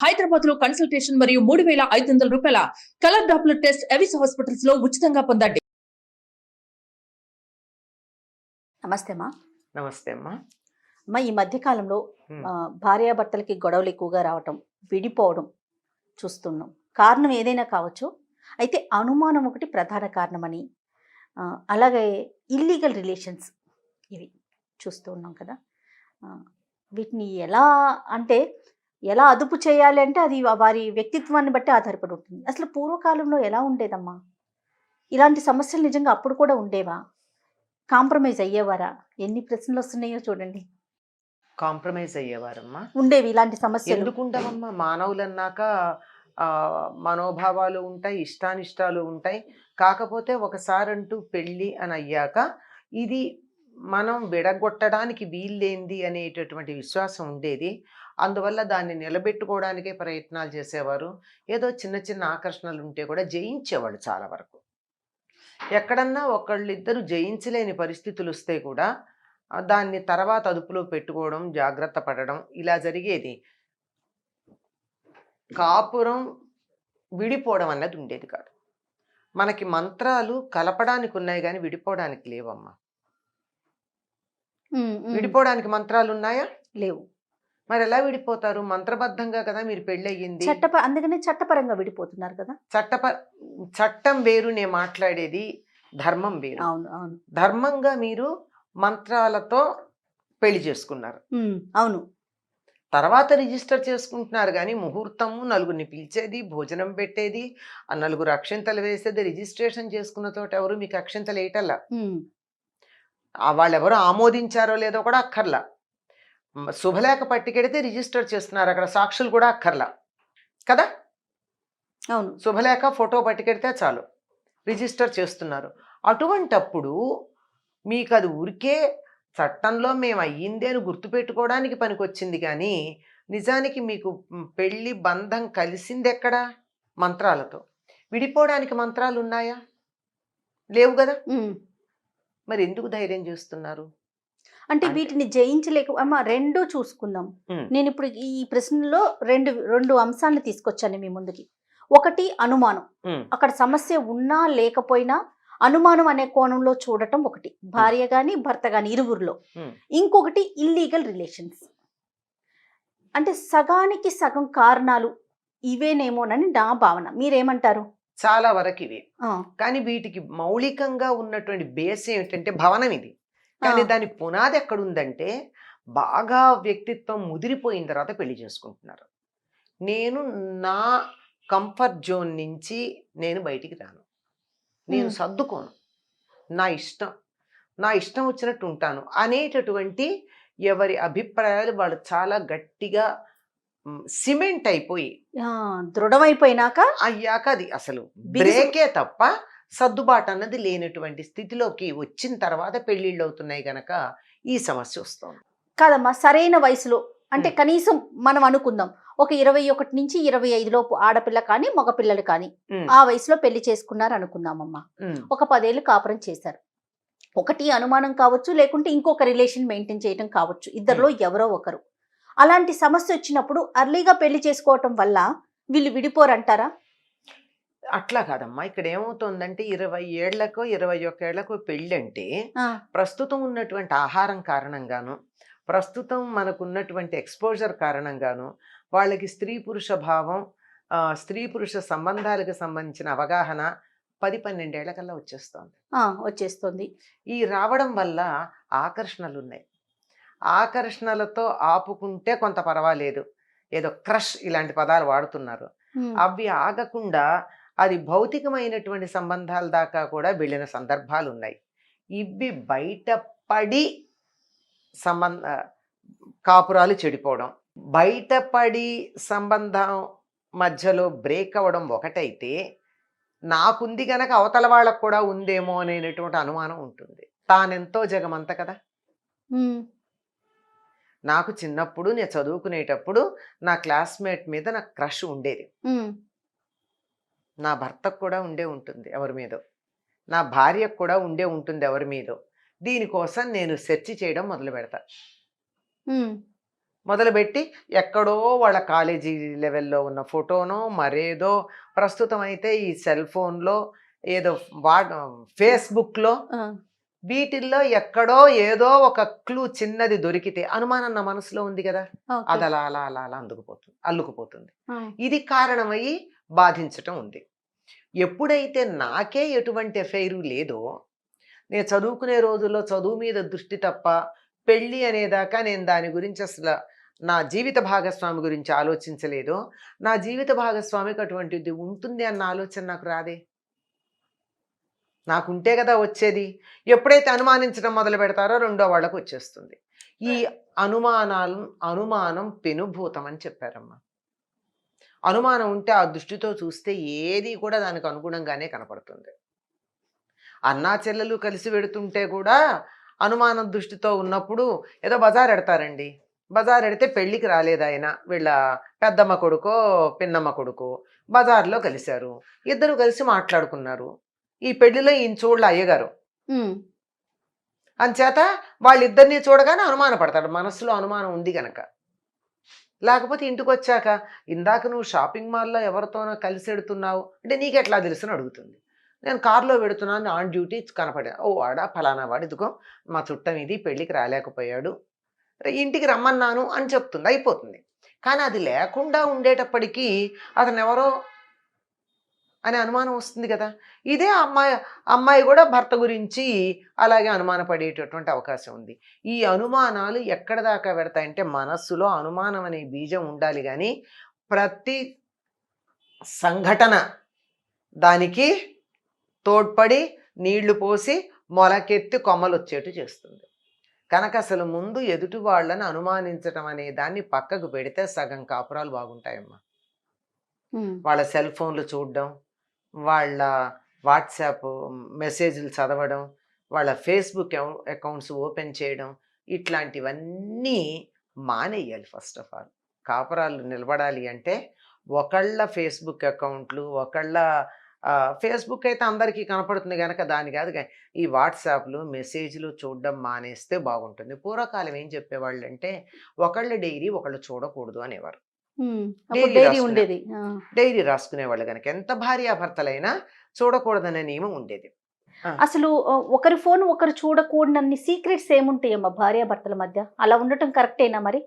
హైదరాబాద్ లో కన్సల్టేషన్ మరియు 3,500 రూపాయల colour Doppler test Avis hospitals లో ఉచితంగా పొందండి. నమస్తే అమ్మా. నమస్తే అమ్మా. అమ్మా, ఈ మధ్య కాలంలో భార్యాభర్తలకి గొడవలు ఎక్కువగా రావటం, విడిపోవడం చూస్తున్నాం. కారణం ఏదైనా కావచ్చు. అయితే అనుమానం ఒకటి ప్రధాన కారణమని, అలాగే ఇల్లీగల్ రిలేషన్స్ ఇవి చూస్తూ ఉన్నాం కదా. వీటిని ఎలా అదుపు చేయాలి అంటే అది వారి వ్యక్తిత్వాన్ని బట్టి ఆధారపడి ఉంటుంది. అసలు పూర్వకాలంలో ఎలా ఉండేదమ్మా? ఇలాంటి సమస్యలు నిజంగా అప్పుడు కూడా ఉండేవా? కాంప్రమైజ్ అయ్యేవారా? ఎన్ని ప్రశ్నలు వస్తున్నాయో చూడండి. కాంప్రమైజ్ అయ్యేవారమ్మా. ఉండేవి ఇలాంటి సమస్యలు. ఎందుకు ఉండవమ్మా? మానవులు అన్నాక మనోభావాలు ఉంటాయి, ఇష్టానిష్టాలు ఉంటాయి. కాకపోతే ఒకసారంటూ పెళ్ళి అని అయ్యాక ఇది మనం విడగొట్టడానికి వీల్లేంది అనేటటువంటి విశ్వాసం ఉండేది. అందువల్ల దాన్ని నిలబెట్టుకోవడానికే ప్రయత్నాలు చేసేవారు. ఏదో చిన్న చిన్న ఆకర్షణలు ఉంటే కూడా జయించేవాళ్ళు చాలా వరకు. ఎక్కడన్నా ఒకళ్ళిద్దరు జయించలేని పరిస్థితులు వస్తే కూడా దాన్ని తర్వాత అదుపులో పెట్టుకోవడం, జాగ్రత్త పడడం ఇలా జరిగేది. కాపురం విడిపోవడం అన్నది ఉండేది కాదు. మనకి మంత్రాలు కలపడానికి ఉన్నాయి కానీ విడిపోవడానికి లేవమ్మా. విడిపోవడానికి మంత్రాలు ఉన్నాయా? లేవు. మరి ఎలా విడిపోతారు? మంత్రబద్ధంగా కదా మీరు పెళ్ళయింది. అందుకనే చట్టపరంగా విడిపోతున్నారు కదా. చట్టం వేరు, నేను మాట్లాడేది ధర్మం వేరు. అవును అవును. ధర్మంగా మీరు మంత్రాలతో పెళ్లి చేసుకున్నారు. అవును. తర్వాత రిజిస్టర్ చేసుకుంటున్నారు కానీ ముహూర్తము, నలుగురిని పిలిచేది, భోజనం పెట్టేది, ఆ నలుగురు అక్షింతలు వేసేది, రిజిస్ట్రేషన్ చేసుకున్న చోట ఎవరు మీకు అక్షింతలు వేయటల్లా. వాళ్ళెవరు ఆమోదించారో లేదో కూడా అక్కర్లా. శుభలేఖ పట్టుకెడితే రిజిస్టర్ చేస్తున్నారు, అక్కడ సాక్షులు కూడా అక్కర్లా కదా. అవును. శుభలేఖ ఫోటో పట్టుకెడితే చాలు రిజిస్టర్ చేస్తున్నారు. అటువంటప్పుడు మీకు అది ఊరికే చట్టంలో మేము అయ్యిందే అని గుర్తుపెట్టుకోవడానికి పనికొచ్చింది కానీ నిజానికి మీకు పెళ్ళి బంధం కలిసింది ఎక్కడ? మంత్రాలతో. విడిపోవడానికి మంత్రాలు ఉన్నాయా? లేవు కదా. మరి ఎందుకు ధైర్యం చేస్తున్నారు? అంటే వీటిని జయించలేక అమ్మా, రెండూ చూసుకుందాం. నేను ఇప్పుడు ఈ ప్రశ్నలో రెండు అంశాలను తీసుకొచ్చాను మీ ముందుకి. ఒకటి అనుమానం, అక్కడ సమస్య ఉన్నా లేకపోయినా అనుమానం అనే కోణంలో చూడటం ఒకటి, భార్య గాని భర్త గాని ఇరువురిలో. ఇంకొకటి ఇల్లీగల్ రిలేషన్స్. అంటే సగానికి సగం కారణాలు ఇవేనేమోనని నా భావన. మీరేమంటారు? చాలా వరకు ఇవి. కానీ వీటికి మౌలికంగా ఉన్నటువంటి బేస్ ఏమిటంటే భవనం ఇది. కానీ దాని పునాది ఎక్కడుందంటే బాగా వ్యక్తిత్వం ముదిరిపోయిన తర్వాత పెళ్లి చేసుకుంటున్నారు. నేను నా కంఫర్ట్ జోన్ నుంచి నేను బయటికి రాను, నేను సర్దుకోను, నా ఇష్టం వచ్చినట్టు ఉంటాను అనేటటువంటి ఎవరి అభిప్రాయాలు వాళ్ళు చాలా గట్టిగా సిమెంట్ అయిపోయి దృఢమైపోయినాక అయ్యాక అది అసలు బ్రేకే తప్ప సర్దుబాటు అన్నది లేనటువంటి స్థితిలోకి వచ్చిన తర్వాత పెళ్ళిళ్ళు అవుతున్నాయి గనక ఈ సమస్య వస్తుంది కాదమ్మా. సరైన వయసులో అంటే కనీసం మనం అనుకుందాం ఒక 21 నుంచి 25 లోపు ఆడపిల్ల కానీ మగపిల్లలు కానీ ఆ వయసులో పెళ్లి చేసుకున్నారు అనుకుందామమ్మా. ఒక 10 ఏళ్ళు కాపురం చేశారు. ఒకటి అనుమానం కావచ్చు, లేకుంటే ఇంకొక రిలేషన్ మెయింటైన్ చేయడం కావచ్చు, ఇద్దరిలో ఎవరో ఒకరు. అలాంటి సమస్య వచ్చినప్పుడు అర్లీగా పెళ్లి చేసుకోవటం వల్ల వీళ్ళు విడిపోరంటారా? అట్లా కాదమ్మా. ఇక్కడ ఏమవుతుందంటే 20 ఏళ్లకో 21 ఏళ్లకో పెళ్ళి అంటే ప్రస్తుతం ఉన్నటువంటి ఆహారం కారణంగాను, ప్రస్తుతం మనకున్నటువంటి ఎక్స్పోజర్ కారణంగాను వాళ్ళకి స్త్రీ పురుష భావం, స్త్రీ పురుష సంబంధాలకు సంబంధించిన అవగాహన 10-12 ఏళ్లకల్లా వచ్చేస్తుంది. ఈ రావడం వల్ల ఆకర్షణలు ఉన్నాయి. ఆకర్షణలతో ఆపుకుంటే కొంత పర్వాలేదు, ఏదో క్రష్ ఇలాంటి పదాలు వాడుతున్నారు. అవి ఆగకుండా అది భౌతికమైనటువంటి సంబంధాల దాకా కూడా వెళ్ళిన సందర్భాలు ఉన్నాయి. ఇవి బయటపడి కాపురాలు చెడిపోవడం, బయటపడి సంబంధం మధ్యలో బ్రేక్ అవ్వడం ఒకటైతే, నాకుంది గనక అవతల వాళ్ళకు కూడా ఉందేమో అనేటువంటి అనుమానం ఉంటుంది. తానెంతో జగమంత కదా. నాకు చిన్నప్పుడు నేను చదువుకునేటప్పుడు నా క్లాస్మేట్ మీద నాకు క్రష్ ఉండేది. నా భర్తకు కూడా ఉండే ఉంటుంది ఎవరి మీదో, నా భార్యకు కూడా ఉండే ఉంటుంది ఎవరి మీదో. దీనికోసం నేను సెర్చ్ చేయడం మొదలు పెడతా. మొదలుపెట్టి ఎక్కడో వాళ్ళ కాలేజీ లెవెల్లో ఉన్న ఫోటోనో మరేదో, ప్రస్తుతం అయితే ఈ సెల్ ఫోన్లో ఏదో ఫేస్బుక్లో, వీటిల్లో ఎక్కడో ఏదో ఒక క్లూ చిన్నది దొరికితే అనుమానం నా మనసులో ఉంది కదా, అది అలా అలా అలా అలా అల్లుకుపోతుంది. ఇది కారణమయ్యి బాధించటం ఉంది. ఎప్పుడైతే నాకే ఎటువంటి ఎఫైరు లేదో, నేను చదువుకునే రోజుల్లో చదువు మీద దృష్టి తప్ప పెళ్ళి అనేదాకా నేను దాని గురించి అసలు నా జీవిత భాగస్వామి గురించి ఆలోచించలేదో, నా జీవిత భాగస్వామికి అటువంటిది ఉంటుంది అన్న ఆలోచన నాకు రాదే. నాకుంటే కదా వచ్చేది. ఎప్పుడైతే అనుమానించడం మొదలు పెడతారో రెండో వాళ్ళకు వచ్చేస్తుంది. ఈ అనుమానం పెనుభూతం అని చెప్పారమ్మా. అనుమానం ఉంటే ఆ దృష్టితో చూస్తే ఏది కూడా దానికి అనుగుణంగానే కనపడుతుంది. అన్నా చెల్లెలు కలిసి వెడుతుంటే కూడా అనుమానం దృష్టితో ఉన్నప్పుడు ఏదో బజార్ ఎడతారండి. బజార్ ఎడితే పెళ్ళికి రాలేదు ఆయన, వీళ్ళ పెద్దమ్మ కొడుకో పిన్నమ్మ కొడుకో బజార్లో కలిశారు. ఇద్దరు కలిసి మాట్లాడుకున్నారు. ఈ పెళ్లిలో ఈయన చూడలే అయ్యగారు. అంచేత వాళ్ళిద్దరిని చూడగానే అనుమానపడతాడు. మనసులో అనుమానం ఉంది గనక. లేకపోతే ఇంటికి వచ్చాక ఇందాక నువ్వు షాపింగ్ మాల్లో ఎవరితోనో కలిసి ఎడుతున్నావు అంటే నీకెట్లా తెలుసుని అడుగుతుంది. నేను కారులో పెడుతున్నాను, ఆన్ డ్యూటీ కనపడా, ఓ వాడా ఫలానా వాడు, ఇదిగో మా చుట్టం ఇది పెళ్ళికి రాలేకపోయాడు, ఇంటికి రమ్మన్నాను అని చెప్తుంది, అయిపోతుంది. కానీ అది లేకుండా ఉండేటప్పటికీ అతను ఎవరో అనే అనుమానం వస్తుంది కదా. ఇదే అమ్మాయి కూడా భర్త గురించి అలాగే అనుమానపడేటటువంటి అవకాశం ఉంది. ఈ అనుమానాలు ఎక్కడ దాకా పెడతాయంటే మనస్సులో అనుమానం అనే బీజం ఉండాలి, కానీ ప్రతి సంఘటన దానికి తోడ్పడి నీళ్లు పోసి మొలకెత్తి కొమ్మలు వచ్చేట్టు చేస్తుంది. కనుక అసలు ముందు ఎదుటి వాళ్ళని అనుమానించటం అనే దాన్ని పక్కకు పెడితే సగం కాపురాలు బాగుంటాయమ్మా. వాళ్ళ సెల్ ఫోన్లు చూడడం, వాళ్ళ వాట్సాప్ మెసేజ్లు చదవడం, వాళ్ళ ఫేస్బుక్ అకౌంట్స్ ఓపెన్ చేయడం, ఇట్లాంటివన్నీ మానేయాలి. ఫస్ట్ ఆఫ్ ఆల్ కాపురాలు నిలబడాలి అంటే ఒకళ్ళ ఫేస్బుక్ అకౌంట్లు, ఒకళ్ళ ఫేస్బుక్ అయితే అందరికీ కనపడుతుంది కనుక దాని కాదు, ఈ వాట్సాప్లు మెసేజ్లు చూడడం మానేస్తే బాగుంటుంది. పూర్వకాలం ఏం చెప్పేవాళ్ళు అంటే ఒకళ్ళ డైరీ ఒకళ్ళు చూడకూడదు అనేవారు. డైరీ రాసుకునేవాళ్ళు కనుక ఎంత భార్యాభర్తలైనా చూడకూడదనే నియమం ఉండేది. అసలు ఒకరి ఫోన్ ఒకరు చూడకూడనన్ని సీక్రెట్స్ ఏముంటాయమ్మా భార్యాభర్తల మధ్య? అలా ఉండటం కరెక్టేనా? మరి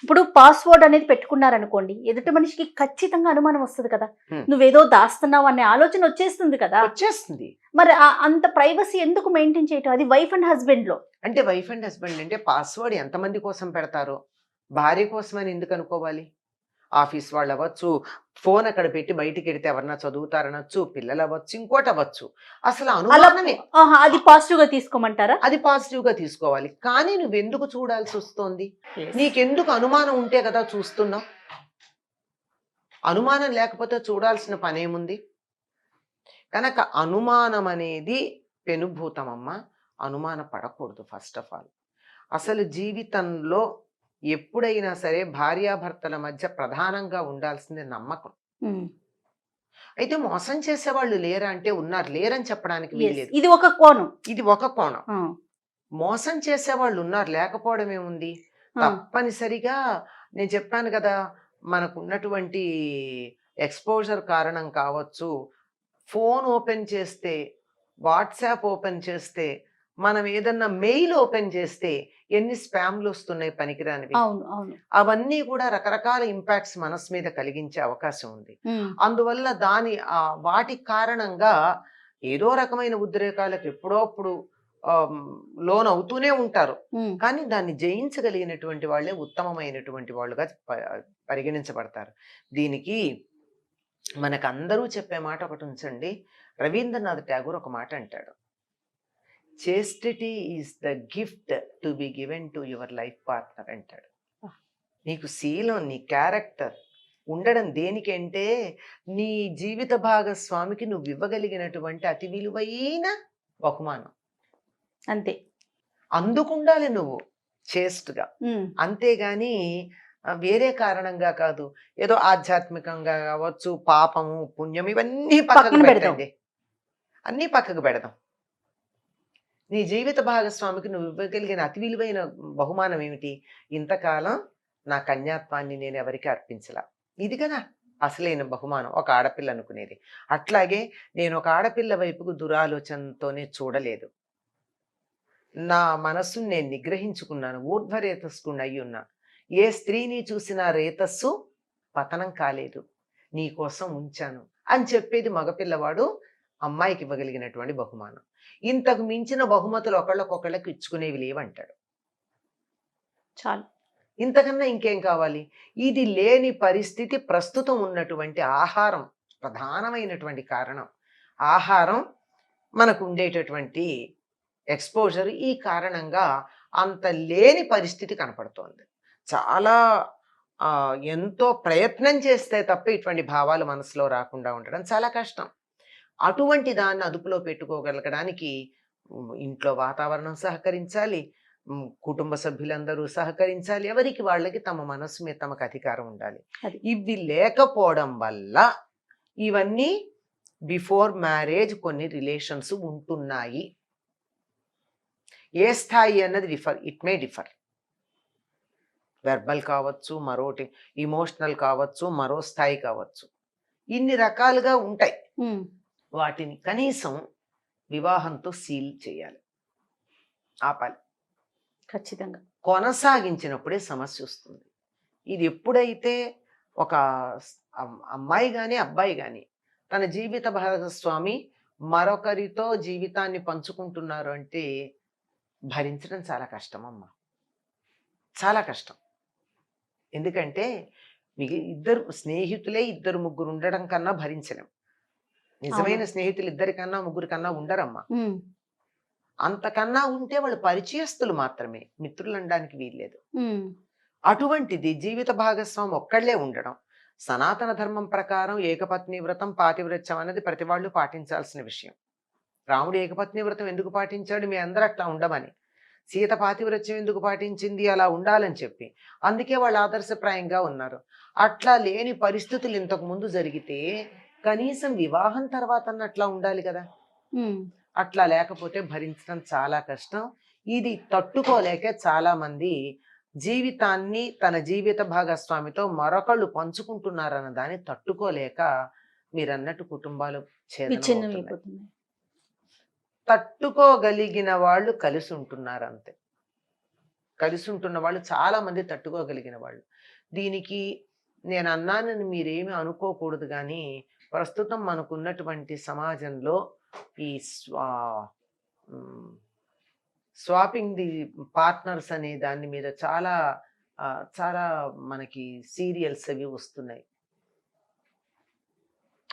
ఇప్పుడు పాస్వర్డ్ అనేది పెట్టుకున్నారనుకోండి, ఎదుటి మనిషికి ఖచ్చితంగా అనుమానం వస్తుంది కదా, నువ్వేదో దాస్తున్నావు అనే ఆలోచన వచ్చేస్తుంది కదా. వచ్చేస్తుంది. మరి అంత ప్రైవసీ ఎందుకు మెయింటైన్ చేయటం? అది వైఫ్ అండ్ హస్బెండ్ లో. అంటే వైఫ్ అండ్ హస్బెండ్ అంటే పాస్వర్డ్ ఎంతమంది కోసం పెడతారో, భార్య కోసమని ఎందుకు అనుకోవాలి? ఆఫీస్ వాళ్ళు అవ్వచ్చు, ఫోన్ అక్కడ పెట్టి బయటికి వెడితే ఎవరన్నా చదువుతారనొచ్చు, పిల్లలు అవ్వచ్చు, ఇంకోటి అవ్వచ్చు. అసలు అనుమానమే. అది పాజిటివ్ గా తీసుకోమంటారా? అది పాజిటివ్ గా తీసుకోవాలి. కానీ నువ్వెందుకు చూడాల్సి వస్తుంది? నీకెందుకు అనుమానం ఉంటే కదా చూస్తున్నావు. అనుమానం లేకపోతే చూడాల్సిన పనేముంది? కనుక అనుమానం అనేది పెనుభూతమమ్మ. అనుమాన పడకూడదు ఫస్ట్ ఆఫ్ ఆల్. అసలు జీవితంలో ఎప్పుడైనా సరే భార్యాభర్తల మధ్య ప్రధానంగా ఉండాల్సింది నమ్మకం. అయితే మోసం చేసేవాళ్ళు లేరా అంటే ఉన్నారు, లేరని చెప్పడానికి వీల్లేదు. ఇది ఒక కోణం. ఇది ఒక కోణం. మోసం చేసేవాళ్ళు ఉన్నారు, లేకపోవడం ఏముంది? తప్పనిసరిగా నేను చెప్పాను కదా, మనకున్నటువంటి ఎక్స్పోజర్ కారణం కావచ్చు. ఫోన్ ఓపెన్ చేస్తే, వాట్సాప్ ఓపెన్ చేస్తే, మనం ఏదన్నా మెయిల్ ఓపెన్ చేస్తే ఎన్ని స్పామ్లు వస్తున్నాయి పనికిరానివి. అవన్నీ కూడా రకరకాల ఇంపాక్ట్స్ మనసు మీద కలిగించే అవకాశం ఉంది. అందువల్ల వాటి కారణంగా ఏదో రకమైన ఉద్రేకాలకు ఎప్పుడోప్పుడు లోన్ అవుతూనే ఉంటారు. కానీ దాన్ని జయించగలిగినటువంటి వాళ్ళే ఉత్తమమైనటువంటి వాళ్ళుగా పరిగణించబడతారు. దీనికి మనకందరూ చెప్పే మాట ఒకటి ఉంచండి. రవీంద్రనాథ్ ఠాగూర్ ఒక మాట అంటాడు, చేస్టిటీ is the gift to be given to your life partner అంటాడు. నీకు శీలం, నీ క్యారెక్టర్ ఉండడం దేనికంటే నీ జీవిత భాగస్వామికి నువ్వు ఇవ్వగలిగినటువంటి అతి విలువైన బహుమానం. అంతే, అందుకుండాలి నువ్వు చేస్ట్గా. అంతేగాని వేరే కారణంగా కాదు. ఏదో ఆధ్యాత్మికంగా కావచ్చు, పాపము పుణ్యం ఇవన్నీ పక్కకు పెట్టండి, అన్నీ పక్కకు పెడదాం. నీ జీవిత భాగస్వామికి నువ్వు ఇవ్వగలిగిన అతి విలువైన బహుమానం ఏమిటి? ఇంతకాలం నా కన్యాత్వాన్ని నేను ఎవరికి అర్పించలా. ఇది కదా అసలైన బహుమానం ఒక ఆడపిల్ల అనుకునేది. అట్లాగే నేను ఒక ఆడపిల్ల వైపుకు దురాలోచనతోనే చూడలేదు. నా మనస్సును నేను నిగ్రహించుకున్నాను, ఊర్ధ్వరేతస్సుకుని అయి ఉన్నా. ఏ స్త్రీని చూసినా రేతస్సు పతనం కాలేదు, నీ కోసం ఉంచాను అని చెప్పేది మగపిల్లవాడు అమ్మాయికి ఇవ్వగలిగినటువంటి బహుమానం. ఇంతకు మించిన బహుమతులు ఒకళ్ళకొకళ్ళకి ఇచ్చుకునేవి లేవంటాడు. చాలు. ఇంతకన్నా ఇంకేం కావాలి? ఇది లేని పరిస్థితి ప్రస్తుతం ఉన్నటువంటి ఆహారం ప్రధానమైనటువంటి కారణం. ఆహారం మనకు ఉండేటటువంటి ఎక్స్పోజర్ ఈ కారణంగా అంత లేని పరిస్థితి కనపడుతోంది. చాలా ఎంతో ప్రయత్నం చేస్తే తప్ప ఇటువంటి భావాలు మనసులో రాకుండా ఉండడం చాలా కష్టం. అటువంటి దాన్ని అదుపులో పెట్టుకోగలగడానికి ఇంట్లో వాతావరణం సహకరించాలి, కుటుంబ సభ్యులందరూ సహకరించాలి, ఎవరికి వాళ్ళకి తమ మనస్సు మీద తమకు అధికారం ఉండాలి. ఇవి లేకపోవడం వల్ల ఇవన్నీ బిఫోర్ మ్యారేజ్ కొన్ని రిలేషన్స్ ఉంటున్నాయి. ఏ స్థాయి అన్నది ఇట్ మే డిఫర్. వెర్బల్ కావచ్చు, మరోటి ఇమోషనల్ కావచ్చు, మరో స్థాయి కావచ్చు, ఇన్ని రకాలుగా ఉంటాయి. వాటిని కనీసం వివాహంతో సీల్ చేయాలి, ఆపాలి. ఖచ్చితంగా కొనసాగించినప్పుడే సమస్య వస్తుంది. ఇది ఎప్పుడైతే ఒక అమ్మాయి కానీ అబ్బాయి కానీ తన జీవిత భాగస్వామి మరొకరితో జీవితాన్ని పంచుకుంటున్నారు అంటే భరించడం చాలా కష్టం అమ్మా, చాలా కష్టం. ఎందుకంటే మీకు ఇద్దరు స్నేహితులే ఇద్దరు ముగ్గురు ఉండడం కన్నా భరించలేం. నిజమైన స్నేహితులు ఇద్దరికన్నా ముగ్గురి కన్నా ఉండరమ్మా. అంతకన్నా ఉంటే వాళ్ళు పరిచయస్తులు మాత్రమే, మిత్రులు అనడానికి వీల్లేదు. అటువంటిది జీవిత భాగస్వామి ఒక్కళ్లే ఉండడం. సనాతన ధర్మం ప్రకారం ఏకపత్ని వ్రతం పాతివ్రత్యం అనేది ప్రతి వాళ్ళు పాటించాల్సిన విషయం. రాముడు ఏకపత్ని వ్రతం ఎందుకు పాటించాడు? మీ అందరూ అట్లా ఉండమని. సీత పాతివ్రత్యం ఎందుకు పాటించింది? అలా ఉండాలని చెప్పి. అందుకే వాళ్ళు ఆదర్శప్రాయంగా ఉన్నారు. అట్లా లేని పరిస్థితులు ఇంతకు ముందు జరిగితే కనీసం వివాహం తర్వాత అట్లా ఉండాలి కదా. అట్లా లేకపోతే భరించడం చాలా కష్టం. ఇది తట్టుకోలేక చాలా మంది జీవితాన్ని తన జీవిత భాగస్వామితో మరొకళ్ళు పంచుకుంటున్నారన్న దాన్ని తట్టుకోలేక మీరన్నట్టు కుటుంబాలు ఛేదనమవుతున్నాయి. తట్టుకోగలిగిన వాళ్ళు కలిసి ఉంటున్నారు అంతే. కలిసి ఉంటున్న వాళ్ళు చాలా మంది తట్టుకోగలిగిన వాళ్ళు. దీనికి నేను అన్నానని మీరేమి అనుకోకూడదు, కానీ ప్రస్తుతం మనకున్నటువంటి సమాజంలో ఈ స్వాపింగ్ ది పార్ట్నర్స్ అనే దాని మీద చాలా చాలా మనకి సీరియల్స్ అవి వస్తున్నాయి.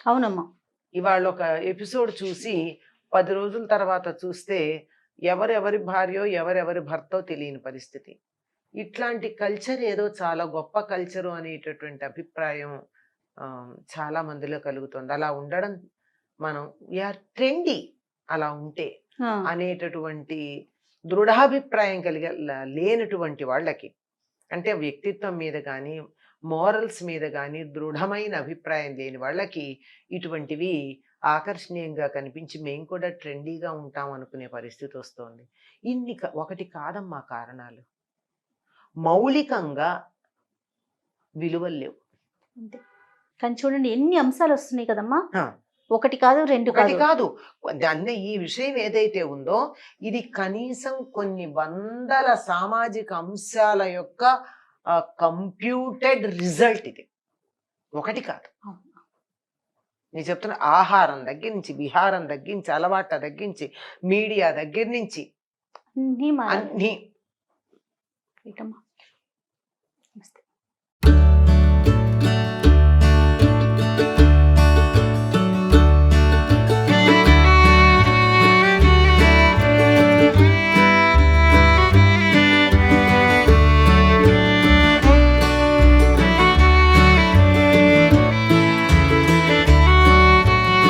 అవునమ్మా. ఇవాళ ఒక ఎపిసోడ్ చూసి 10 రోజుల తర్వాత చూస్తే ఎవరెవరి భార్యో ఎవరెవరి భర్తో తెలియని పరిస్థితి. ఇట్లాంటి కల్చర్ ఏదో చాలా గొప్ప కల్చరు అనేటటువంటి అభిప్రాయం చాలా మందిలో కలుగుతుంది. అలా ఉండడం మనం వీఆర్ ట్రెండీ అలా ఉంటే అనేటటువంటి దృఢాభిప్రాయం లేనటువంటి వాళ్ళకి, అంటే వ్యక్తిత్వం మీద కానీ మోరల్స్ మీద కానీ దృఢమైన అభిప్రాయం లేని వాళ్ళకి ఇటువంటివి ఆకర్షణీయంగా కనిపించి మేము కూడా ట్రెండీగా ఉంటాం అనుకునే పరిస్థితి వస్తుంది. ఒకటి కాదమ్మా కారణాలు, మౌలికంగా విలువలు లేవు. కానీ చూడండి ఎన్ని అంశాలు వస్తున్నాయి కదమ్మా. ఒకటి కాదు రెండు కాదు. అన్న ఈ విషయం ఏదైతే ఉందో ఇది కనీసం కొన్ని వందల సామాజిక అంశాల యొక్క కంప్యూటెడ్ రిజల్ట్. ఇది ఒకటి కాదు. నేను చెప్తున్నా, ఆహారం దగ్గర నుంచి, విహారం దగ్గర నుంచి, అలవాట్ల దగ్గర నుంచి, మీడియా దగ్గర నుంచి అన్నీ